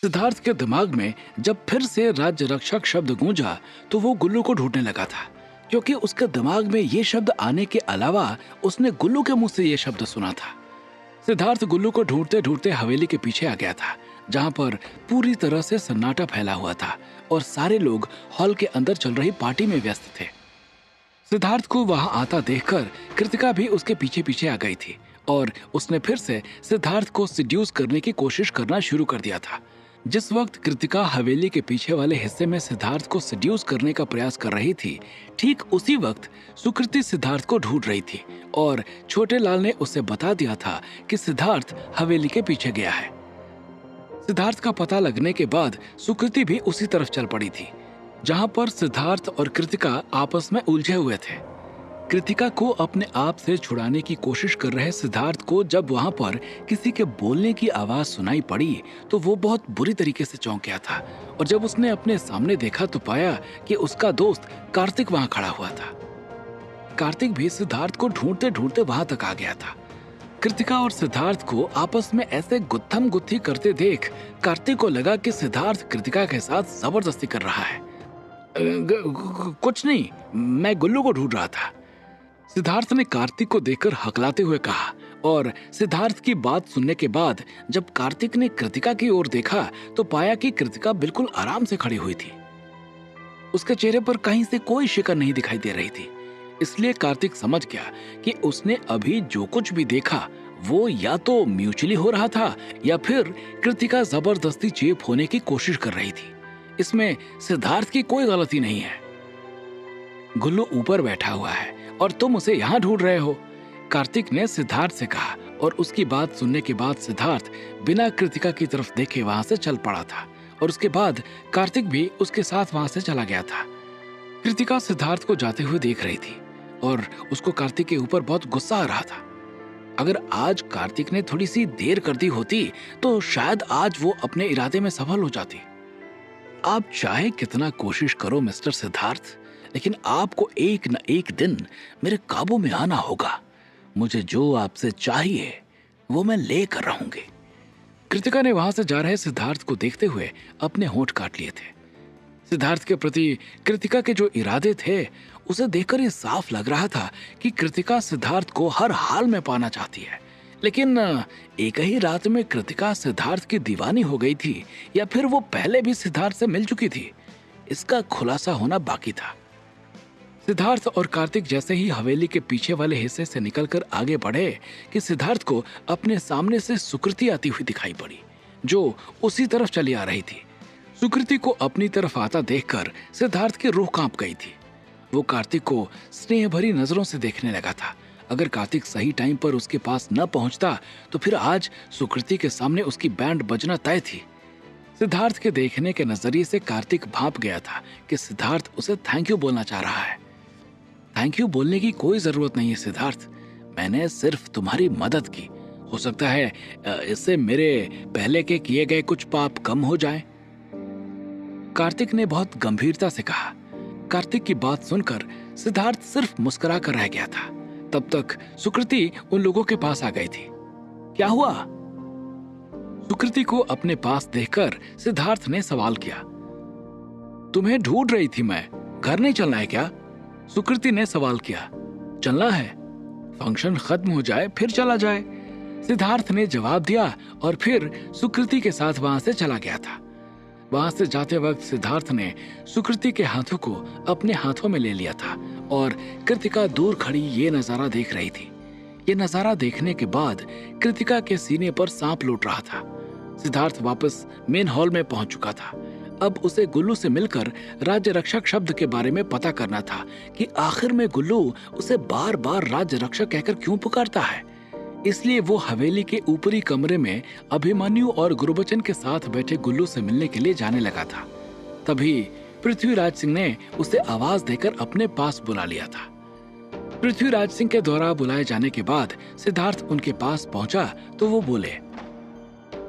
सिद्धार्थ के दिमाग में जब फिर से राज्य रक्षक शब्द गूंजा तो वो गुल्लू को ढूंढने लगा था, क्योंकि उसके दिमाग में ये शब्द आने के अलावा उसने गुल्लू के मुंह से ये शब्द सुना था। सिद्धार्थ गुल्लू को ढूंढते ढूंढते हवेली के पीछे आ गया था, जहां पर पूरी तरह से सन्नाटा फैला हुआ था और सारे लोग हॉल के अंदर चल रही पार्टी में व्यस्त थे। सिद्धार्थ को वहां आता देखकर कृतिका भी उसके पीछे पीछे आ गई थी और उसने फिर से सिद्धार्थ को सिड्यूस करने की कोशिश करना शुरू कर दिया था। जिस वक्त कृतिका हवेली के पीछे वाले हिस्से में सिद्धार्थ को सिड्यूस करने का प्रयास कर रही थी, ठीक उसी वक्त सुकृति सिद्धार्थ को ढूंढ रही थी और छोटे लाल ने उसे बता दिया था कि सिद्धार्थ हवेली के पीछे गया है। सिद्धार्थ का पता लगने के बाद सुकृति भी उसी तरफ चल पड़ी थी, जहां पर सिद्धार्थ और कृतिका आपस में उलझे हुए थे। कृतिका को अपने आप से छुड़ाने की कोशिश कर रहे सिद्धार्थ को जब वहां पर किसी के बोलने की आवाज सुनाई पड़ी तो वो बहुत बुरी तरीके से चौंक गया था और जब उसने अपने सामने देखा तो पाया कि उसका दोस्त कार्तिक वहां खड़ा हुआ था। कार्तिक भी सिद्धार्थ को ढूंढते ढूंढते वहां तक आ गया था। कृतिका और सिद्धार्थ को आपस में ऐसे गुत्थम गुत्थी करते देख कार्तिक को लगा कि सिद्धार्थ कृतिका के साथ जबरदस्ती कर रहा है। कुछ नहीं, मैं गुल्लू को ढूंढ रहा था, सिद्धार्थ ने कार्तिक को देखकर हकलाते हुए कहा। और सिद्धार्थ की बात सुनने के बाद जब कार्तिक ने कृतिका की ओर देखा तो पाया कि कृतिका बिल्कुल आराम से खड़ी हुई थी। उसके चेहरे पर कहीं से कोई शिकन नहीं दिखाई दे रही थी। इसलिए कार्तिक समझ गया कि उसने अभी जो कुछ भी देखा वो या तो म्यूचुअली हो रहा था या फिर कृतिका जबरदस्ती चेप होने की कोशिश कर रही थी। इसमें सिद्धार्थ की कोई गलती नहीं है। गुल्लू ऊपर बैठा हुआ है और तुम उसे यहाँ ढूंढ रहे हो, कार्तिक ने सिद्धार्थ से कहा। और उसकी बात सुनने के बाद सिद्धार्थ बिना कृतिका की तरफ देखे वहां से चल पड़ा था और उसके बाद कार्तिक भी उसके साथ वहां से चला गया था। कृतिका सिद्धार्थ को जाते हुए देख रही थी और उसको कार्तिक के ऊपर बहुत गुस्सा आ रहा था। अगर आज कार्तिक ने थोड़ी सी देर कर दी होती तो शायद आज वो अपने इरादे में सफल हो जाती। आप चाहे कितना कोशिश करो मिस्टर सिद्धार्थ, लेकिन आपको एक न एक दिन मेरे काबू में आना होगा। मुझे जो आपसे चाहिए वो मैं लेकर रहूंगी। कृतिका ने वहां से जा रहे सिद्धार्थ को देखते हुए अपने होंठ काट लिए थे। सिद्धार्थ के प्रति कृतिका के जो इरादे थे उसे देखकर ये साफ लग रहा था कि कृतिका सिद्धार्थ को हर हाल में पाना चाहती है। लेकिन एक ही रात में कृतिका सिद्धार्थ की दीवानी हो गई थी या फिर वो पहले भी सिद्धार्थ से मिल चुकी थी, इसका खुलासा होना बाकी था। सिद्धार्थ और कार्तिक जैसे ही हवेली के पीछे वाले हिस्से से निकलकर आगे बढ़े कि सिद्धार्थ को अपने सामने से सुकृति आती हुई दिखाई पड़ी, जो उसी तरफ चली आ रही थी। सुकृति को अपनी तरफ आता देखकर सिद्धार्थ की रूह कांप गई थी। वो कार्तिक को स्नेह भरी नजरों से देखने लगा था। अगर कार्तिक सही टाइम पर उसके पास न पहुंचता तो फिर आज सुकृति के सामने उसकी बैंड बजना तय थी। सिद्धार्थ के देखने के नजरिए से कार्तिक भांप गया था कि सिद्धार्थ उसे थैंक यू बोलना चाह रहा है। थैंक यू बोलने की कोई जरूरत नहीं है सिद्धार्थ, मैंने सिर्फ तुम्हारी मदद की। हो सकता है इससे मेरे पहले के किए गए कुछ पाप कम हो जाएं। कार्तिक ने बहुत गंभीरता से कहा। कार्तिक की बात सुनकर सिद्धार्थ सिर्फ मुस्कुरा कर रह गया था। तब तक सुकृति उन लोगों के पास आ गई थी। क्या हुआ? सुकृति को अपने पास देखकर सिद्धार्थ ने सवाल किया। तुम्हें ढूंढ रही थी मैं, घर नहीं चलना है क्या? सुकृति ने सवाल किया। चलना है, फंक्शन खत्म हो जाए फिर चला जाए, सिद्धार्थ ने जवाब दिया और फिर सुकृति के साथ वहां से चला गया था। वहां से जाते वक्त सिद्धार्थ ने सुकृति के हाथों को अपने हाथों में ले लिया था और कृतिका दूर खड़ी ये नजारा देख रही थी। ये नजारा देखने के बाद कृतिका के सीने पर सांप लौट रहा था। सिद्धार्थ वापस मेन हॉल में पहुंच चुका था। अब उसे गुल्लू से मिलकर राज्य रक्षक शब्द के बारे में पता करना था कि आखिर में गुल्लू उसे बार बार राज्य रक्षक कहकर क्यों पुकारता है। इसलिए वो हवेली के ऊपरी कमरे में अभिमन्यु और गुरबचन के साथ बैठे गुल्लू से मिलने के लिए जाने लगा था। तभी पृथ्वीराज सिंह ने उसे आवाज देकर अपने पास बुला लिया था। पृथ्वीराज सिंह के द्वारा बुलाए जाने के बाद सिद्धार्थ उनके पास पहुंचा तो वो बोले,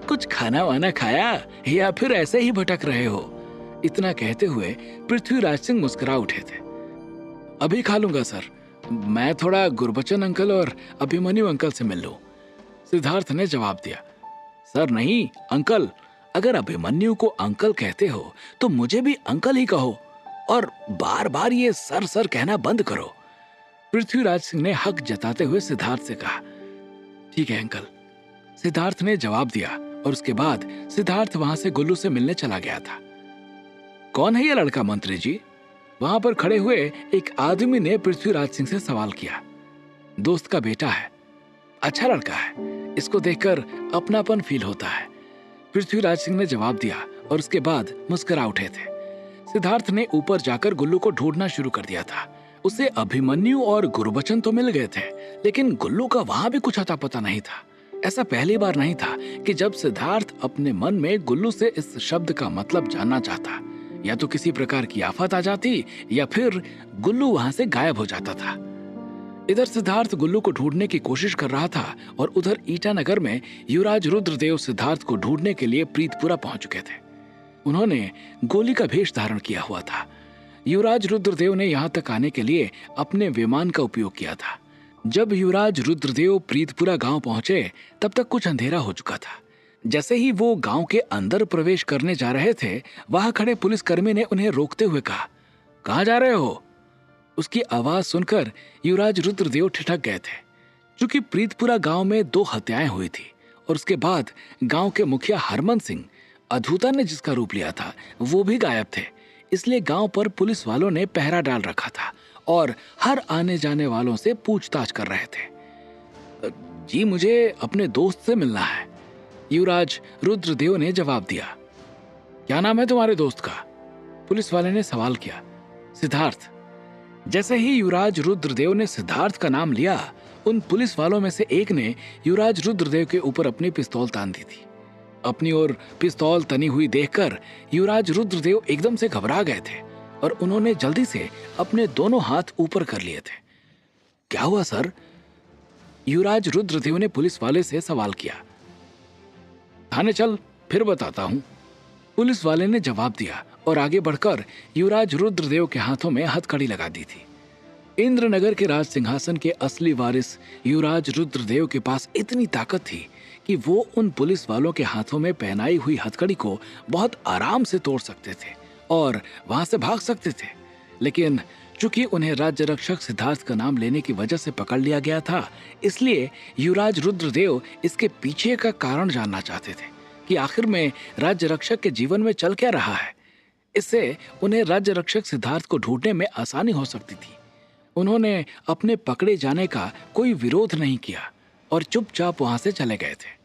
कुछ खाना वाना खाया या फिर ऐसे ही भटक रहे हो? इतना कहते हुए पृथ्वीराज सिंह मुस्कुरा उठे थे। अभी खा लूंगा सर, मैं थोड़ा गुरबचन अंकल और अभिमन्यु अंकल से मिल लूं, सिद्धार्थ ने जवाब दिया। सर नहीं अंकल, अगर अभिमन्यु को अंकल कहते हो तो मुझे भी अंकल ही कहो और बार बार ये सर सर कहना बंद करो। पृथ्वीराज सिंह ने हक जताते हुए सिद्धार्थ से कहा। ठीक है अंकल, सिद्धार्थ ने जवाब दिया और उसके बाद सिद्धार्थ वहां से गुल्लू से मिलने चला गया था। कौन है ये लड़का मंत्री जी? वहां पर खड़े हुए एक आदमी ने पृथ्वीराज सिंह से सवाल किया। दोस्त का बेटा है, अच्छा लड़का है, इसको देखकर अपनापन फील होता है, पृथ्वीराज सिंह ने जवाब दिया और उसके बाद मुस्कुरा उठे थे। सिद्धार्थ ने ऊपर जाकर गुल्लू को ढूंढना शुरू कर दिया था। उसे अभिमन्यु और गुरबचन तो मिल गए थे, लेकिन गुल्लू का वहां भी कुछ अता पता नहीं था। ऐसा पहली बार नहीं था कि जब सिद्धार्थ अपने मन में गुल्लू से इस शब्द का मतलब जानना चाहता, या तो किसी प्रकार की आफत आ जाती या फिर गुल्लू वहां से गायब हो जाता था। इधर सिद्धार्थ गुल्लू को ढूंढने की कोशिश कर रहा था और उधर ईटानगर में युवराज रुद्रदेव सिद्धार्थ को ढूंढने के लिए प्रीतपुरा पहुंच चुके थे। उन्होंने गोली का भेष धारण किया हुआ था। युवराज रुद्रदेव ने यहां तक आने के लिए अपने विमान का उपयोग किया था। जब युवराज रुद्रदेव प्रीतपुरा गांव पहुंचे तब तक कुछ अंधेरा हो चुका था। जैसे ही वो गांव के अंदर प्रवेश करने जा रहे थे, वहां खड़े पुलिसकर्मी ने उन्हें रोकते हुए कहा, कहां जा रहे हो? उसकी आवाज सुनकर युवराज रुद्रदेव ठिठक गए थे। चूंकि प्रीतपुरा गांव में 2 हत्याएं हुई थी और उसके बाद गांव के मुखिया हरमन सिंह, अधूता ने जिसका रूप लिया था, वो भी गायब थे। इसलिए गांव पर पुलिस वालों ने पहरा डाल रखा था और हर आने जाने वालों से पूछताछ कर रहे थे। जी मुझे अपने दोस्त से मिलना है, युवराज रुद्रदेव ने जवाब दिया। क्या नाम है तुम्हारे दोस्त का? पुलिस वाले ने सवाल किया। सिद्धार्थ। जैसे ही युवराज रुद्रदेव ने सिद्धार्थ का नाम लिया, उन पुलिस वालों में से एक ने युवराज रुद्रदेव के ऊपर अपनी पिस्तौल तान दी थी। अपनी ओर पिस्तौल तनी हुई देखकर युवराज रुद्रदेव एकदम से घबरा गए थे और उन्होंने जल्दी से अपने दोनों हाथ ऊपर कर लिए थे। क्या हुआ सर? युवराज रुद्रदेव ने पुलिस वाले से सवाल किया। थाने चल, फिर बताता हूं, पुलिस वाले ने जवाब दिया और आगे बढ़कर युवराज रुद्रदेव के हाथों में हथकड़ी लगा दी थी। इंद्रनगर के राज सिंहासन के असली वारिस युवराज रुद्रदेव के पास इतनी ताकत थी कि वो उन पुलिस वालों के हाथों में पहनाई हुई हथकड़ी को बहुत आराम से तोड़ सकते थे और वहां से भाग सकते थे। लेकिन चूंकि उन्हें राज्य रक्षक सिद्धार्थ का नाम लेने की वजह से पकड़ लिया गया था, इसलिए युवराज रुद्रदेव इसके पीछे का कारण जानना चाहते थे कि आखिर में राज्य रक्षक के जीवन में चल क्या रहा है। इससे उन्हें राज्य रक्षक सिद्धार्थ को ढूंढने में आसानी हो सकती थी। उन्होंने अपने पकड़े जाने का कोई विरोध नहीं किया और चुपचाप वहां से चले गए थे।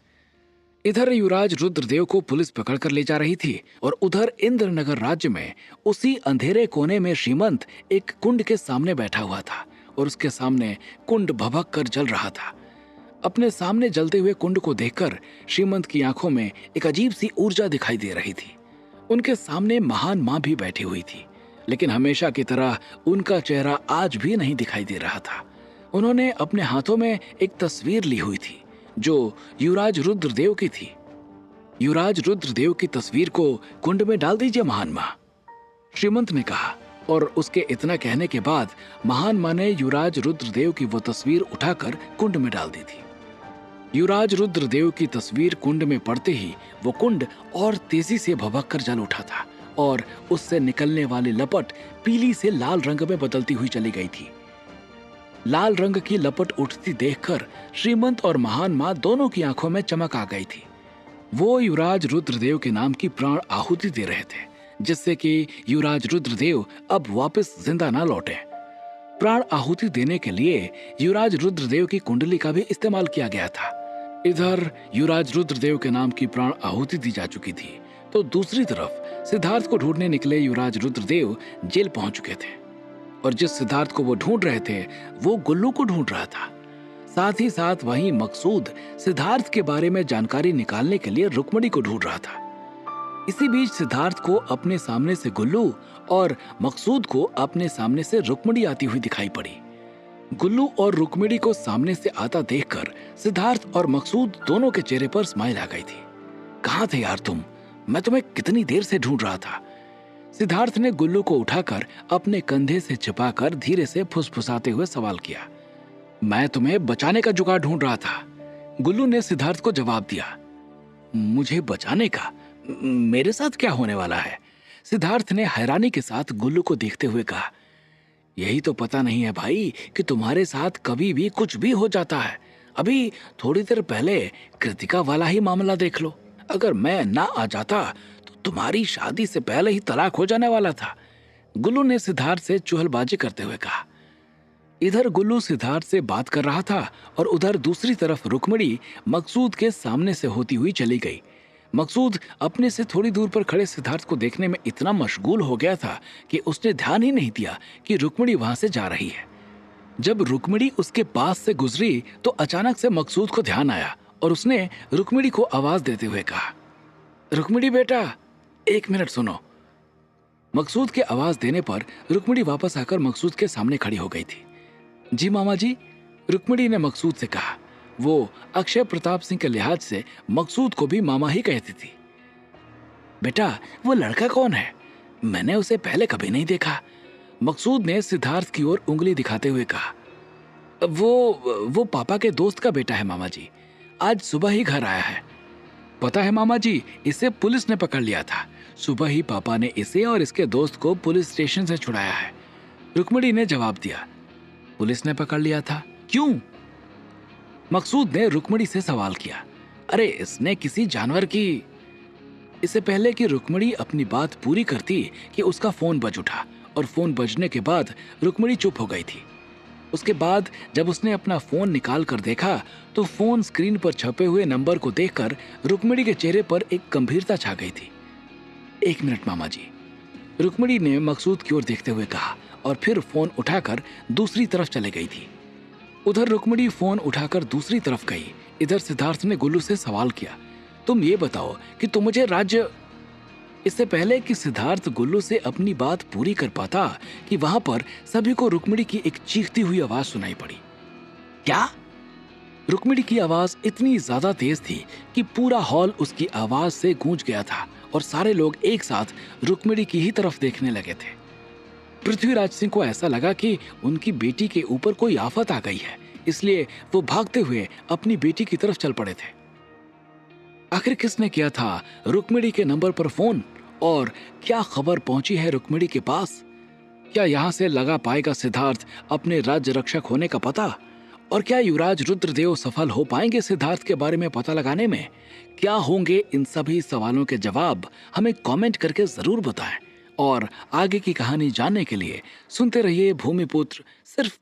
इधर युवराज रुद्रदेव को पुलिस पकड़ कर ले जा रही थी और उधर इंद्रनगर राज्य में उसी अंधेरे कोने में श्रीमंत एक कुंड के सामने बैठा हुआ था और उसके सामने कुंड भभक कर जल रहा था। अपने सामने जलते हुए कुंड को देखकर श्रीमंत की आंखों में एक अजीब सी ऊर्जा दिखाई दे रही थी। उनके सामने महान मां भी बैठी हुई थी, लेकिन हमेशा की तरह उनका चेहरा आज भी नहीं दिखाई दे रहा था। उन्होंने अपने हाथों में एक तस्वीर ली हुई थी जो युवराज रुद्रदेव की थी। युवराज रुद्रदेव की तस्वीर को कुंड में डाल दीजिए महान मां, श्रीमंत ने कहा और उसके इतना कहने के बाद महान मां ने युवराज रुद्रदेव की वो तस्वीर उठाकर कुंड में डाल दी थी। युवराज रुद्रदेव की तस्वीर कुंड में पड़ते ही वो कुंड और तेजी से भभक कर जल उठा था और उससे निकलने वाली लपट पीली से लाल रंग में बदलती हुई चली गई थी। लाल रंग की लपट उठती देखकर श्रीमंत और महान मां दोनों की आंखों में चमक आ गई थी। वो युवराज रुद्रदेव के नाम की प्राण आहुति दे रहे थे, जिससे कि युवराज रुद्रदेव अब वापस जिंदा ना लौटे। प्राण आहुति देने के लिए युवराज रुद्रदेव की कुंडली का भी इस्तेमाल किया गया था। इधर युवराज रुद्रदेव के नाम की प्राण आहुति दी जा चुकी थी, तो दूसरी तरफ सिद्धार्थ को ढूंढने निकले युवराज रुद्रदेव जेल पहुंच चुके थे और जिस सिद्धार्थ को वो ढूंढ रहे थे वो गुल्लू को ढूंढ रहा था। साथ ही साथ वहीं मकसूद सिद्धार्थ के बारे में जानकारी निकालने के लिए रुक्मणी को ढूंढ रहा था। इसी बीच सिद्धार्थ को अपने सामने से गुल्लू और मकसूद को अपने सामने से रुक्मणी आती हुई दिखाई पड़ी। गुल्लू और रुक्मणी को सामने से आता देखकर सिद्धार्थ और मकसूद दोनों के चेहरे पर स्माइल आ गई थी। कहाँ थे यार तुम? मैं तुम्हें कितनी देर से ढूंढ रहा था। सिद्धार्थ ने गुल्लू को उठाकर अपने कंधे से छिपाकर धीरे से फुसफुसाते हुए सवाल किया। मैं तुम्हें बचाने का जुगाड़ ढूंढ रहा था, गुल्लू ने सिद्धार्थ को जवाब दिया। मुझे बचाने का? मेरे साथ क्या होने वाला है? सिद्धार्थ ने हैरानी के साथ गुल्लू को देखते हुए कहा। यही तो पता नहीं है भाई कि तुम्हारे साथ कभी भी कुछ भी हो जाता है। अभी थोड़ी देर पहले कृतिका वाला ही मामला देख लो। अगर मैं ना आ जाता तो तुम्हारी शादी से पहले ही तलाक हो जाने वाला था। गुल्लू ने सिद्धार्थ से चुहलबाजी करते हुए कहा। इधर गुल्लू सिद्धार्थ से बात कर रहा था और उधर दूसरी तरफ रुक्मिणी मकसूद के सामने से होती हुई चली गई। मकसूद अपने से थोड़ी दूर पर खड़े सिद्धार्थ को देखने में इतना मशगूल हो गया था कि उसने ध्यान ही नहीं दिया कि रुक्मिणी वहां से जा रही है। जब रुक्मिणी उसके पास से गुजरी तो अचानक से मकसूद को ध्यान आया और उसने रुक्मिणी को आवाज देते हुए कहा, रुक्मिणी बेटा, 1 मिनट सुनो। मकसूद के आवाज देने पर रुक्मिणी वापस आकर मकसूद के सामने खड़ी हो गई थी। जी मामा जी, रुक्मिणी ने मकसूद से कहा। वो अक्षय प्रताप सिंह के लिहाज से मकसूद को भी मामा ही कहती थी। बेटा, वो लड़का कौन है? मैंने उसे पहले कभी नहीं देखा। मकसूद ने सिद्धार्थ की ओर उंगली दिखाते हुए कहा। वो पापा के दोस्त का बेटा है मामा जी। आज सुबह ही घर आया है। पता है मामा जी, इसे पुलिस ने पकड़ लिया था। सुबह ही पापा ने इसे और इसके दोस्त को पुलिस स्टेशन से छुड़ाया है। रुक्मिणी ने जवाब दिया। पुलिस ने पकड़ लिया था? क्यों? मकसूद ने रुक्मिणी से सवाल किया। अरे इसने किसी जानवर की। इससे पहले कि रुक्मिणी अपनी बात पूरी करती कि उसका फोन बज उठा और फोन बजने के बाद रुक्मिणी चुप हो गई थी। उसके बाद जब उसने अपना फोन निकाल कर देखा तो फोन स्क्रीन पर छपे हुए नंबर को देखकर रुक्मिणी के चेहरे पर एक गंभीरता छा गई थी। 1 मिनट मामा जी, रुक्मिणी ने मकसूद की ओर देखते हुए कहा और फिर फोन उठाकर दूसरी तरफ चले गई थी। उधर रुक्मिणी फोन उठाकर दूसरी तरफ गई। इधर सिद्धार्थ ने गुल्लू से सवाल किया, तुम ये बताओ कि तुम मुझे राज्य। इससे पहले कि सिद्धार्थ गुल्लू से अपनी बात पूरी कर पाता कि वहां पर सभी को रुक्मिणी की एक चीखती हुई आवाज सुनाई पड़ी। क्या? रुक्मिणी की आवाज इतनी ज्यादा तेज थी कि पूरा हॉल उसकी आवाज से गूंज गया था और सारे लोग एक साथ रुक्मिणी की ही तरफ देखने लगे थे। पृथ्वीराज सिंह को ऐसा लगा कि उनकी बेटी के ऊपर कोई आफत आ गई है, इसलिए वो भागते हुए अपनी बेटी की तरफ चल पड़े थे। आखिर किसने किया था रुक्मिणी के नंबर पर फोन और क्या खबर पहुंची है रुक्मिणी के पास? क्या यहां से लगा पाएगा सिद्धार्थ अपने राज्य रक्षक होने का पता? और क्या युवराज रुद्रदेव सफल हो पाएंगे सिद्धार्थ के बारे में पता लगाने में? क्या होंगे इन सभी सवालों के जवाब? हमें कमेंट करके जरूर बताएं और आगे की कहानी जानने के लिए सुनते रहिए भूमिपुत्र, सिर्फ